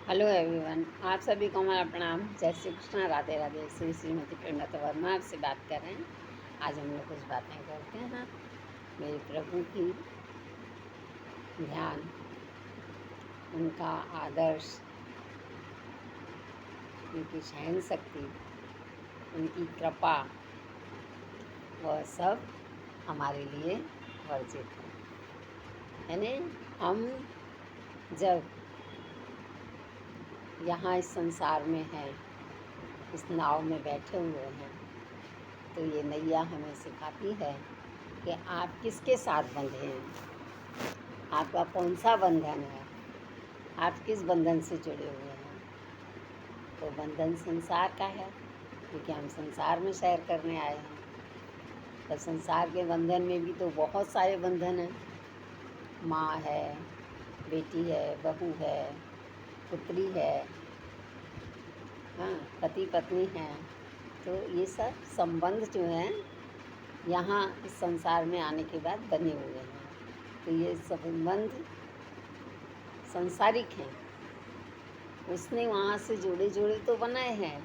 Hello everyone, आप सभी को हमारा प्रणाम। जय श्री कृष्ण, राधे राधे। श्री श्रीमती प्रेमलता वर्मा आपसे बात कर रहे हैं। आज हम लोग कुछ बातें करते हैं मेरे प्रभु की, ध्यान, उनका आदर्श, उनकी सहन शक्ति, उनकी कृपा, वह सब हमारे लिए वर्जित है। यानी हम जब यहाँ इस संसार में हैं, इस नाव में बैठे हुए हैं, तो ये नैया हमें सिखाती है कि आप किसके साथ बंधे हैं, आपका कौन सा बंधन है, आप किस बंधन से जुड़े हुए हैं। तो बंधन संसार का है, क्योंकि हम संसार में सैर करने आए हैं। तो संसार के बंधन में भी तो बहुत सारे बंधन हैं। माँ है, बेटी है, बहू है, पुत्री है, हाँ, पति पत्नी है। तो ये सब संबंध जो हैं यहाँ इस संसार में आने के बाद बने हुए हैं। तो ये संबंध सांसारिक हैं। उसने वहाँ से जोड़े जोड़े तो बनाए हैं,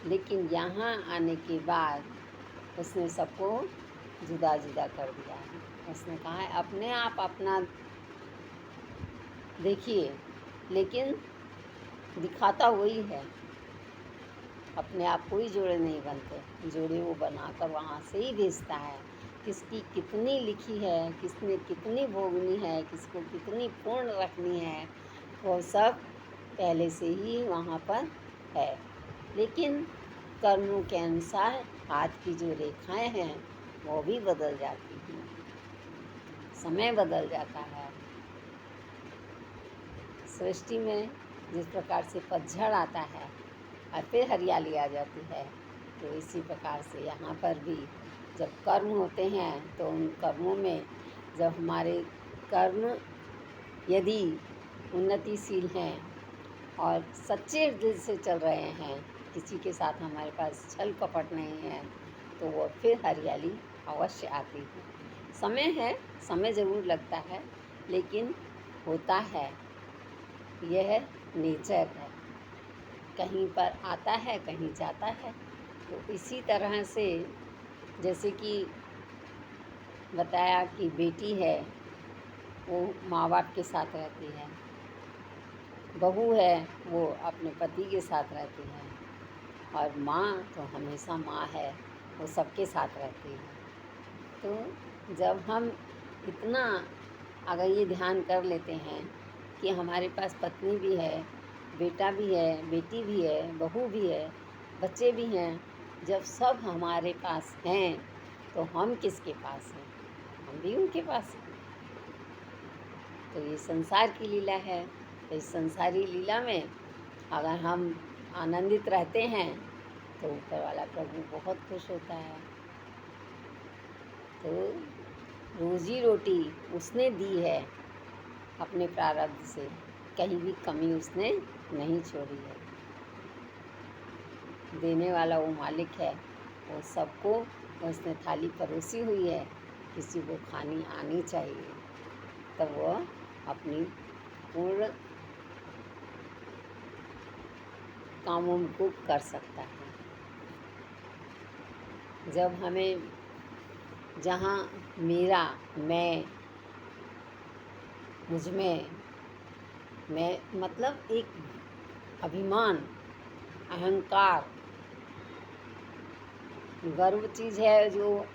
लेकिन यहाँ आने के बाद उसने सबको जुदा जुदा कर दिया है। उसने कहा है अपने आप अपना देखिए, लेकिन दिखाता वही है। अपने आप कोई जोड़े नहीं बनते, जोड़े वो बनाकर वहाँ से ही भेजता है। किसकी कितनी लिखी है, किसने कितनी भोगनी है, किसको कितनी पूर्ण रखनी है, वो सब पहले से ही वहाँ पर है। लेकिन कर्मों के अनुसार हाथ की जो रेखाएं हैं वो भी बदल जाती हैं, समय बदल जाता है। सृष्टि में जिस प्रकार से पतझड़ आता है और फिर हरियाली आ जाती है, तो इसी प्रकार से यहाँ पर भी जब कर्म होते हैं तो उन कर्मों में जब हमारे कर्म यदि उन्नतिशील हैं और सच्चे दिल से चल रहे हैं, किसी के साथ हमारे पास छल कपट नहीं है, तो वो फिर हरियाली अवश्य आती है। समय है, समय ज़रूर लगता है, लेकिन होता है। यह नेचर है, कहीं पर आता है, कहीं जाता है। तो इसी तरह से जैसे कि बताया कि बेटी है वो माँ बाप के साथ रहती है, बहू है वो अपने पति के साथ रहती है, और माँ तो हमेशा माँ है, वो सबके साथ रहती है। तो जब हम इतना अगर ये ध्यान कर लेते हैं कि हमारे पास पत्नी भी है, बेटा भी है, बेटी भी है, बहू भी है, बच्चे भी हैं, जब सब हमारे पास हैं तो हम किसके पास हैं? हम भी उनके पास हैं। तो ये संसार की लीला है। तो इस संसारी लीला में अगर हम आनंदित रहते हैं तो ऊपर वाला प्रभु बहुत खुश होता है। तो रोजी रोटी उसने दी है अपने प्रारब्ध से, कहीं भी कमी उसने नहीं छोड़ी है। देने वाला वो मालिक है, वो सबको उसने थाली परोसी हुई है, किसी को खानी आनी चाहिए, तब वह अपनी पूर्ण कामों को कर सकता है। जब हमें जहाँ मेरा, मैं, मुझ में, मैं मतलब एक अभिमान, अहंकार, गर्व चीज़ है जो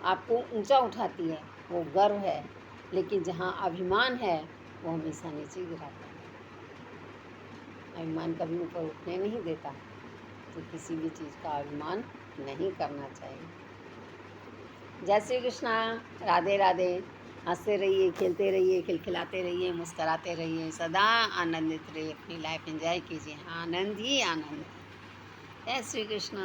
आपको ऊंचा उठाती है, वो गर्व है। लेकिन जहाँ अभिमान है वो हमेशा नीचे गिराता है। अभिमान कभी ऊपर उठने नहीं देता। तो किसी भी चीज़ का अभिमान नहीं करना चाहिए। जय श्री कृष्णा, राधे राधे। हंसते रहिए, खेलते रहिए, खिलखिलाते रहिए, मुस्कराते रहिए, सदा आनंदित रहिए, अपनी लाइफ एंजॉय कीजिए। आनंद ही आनंद। जय श्री कृष्णा।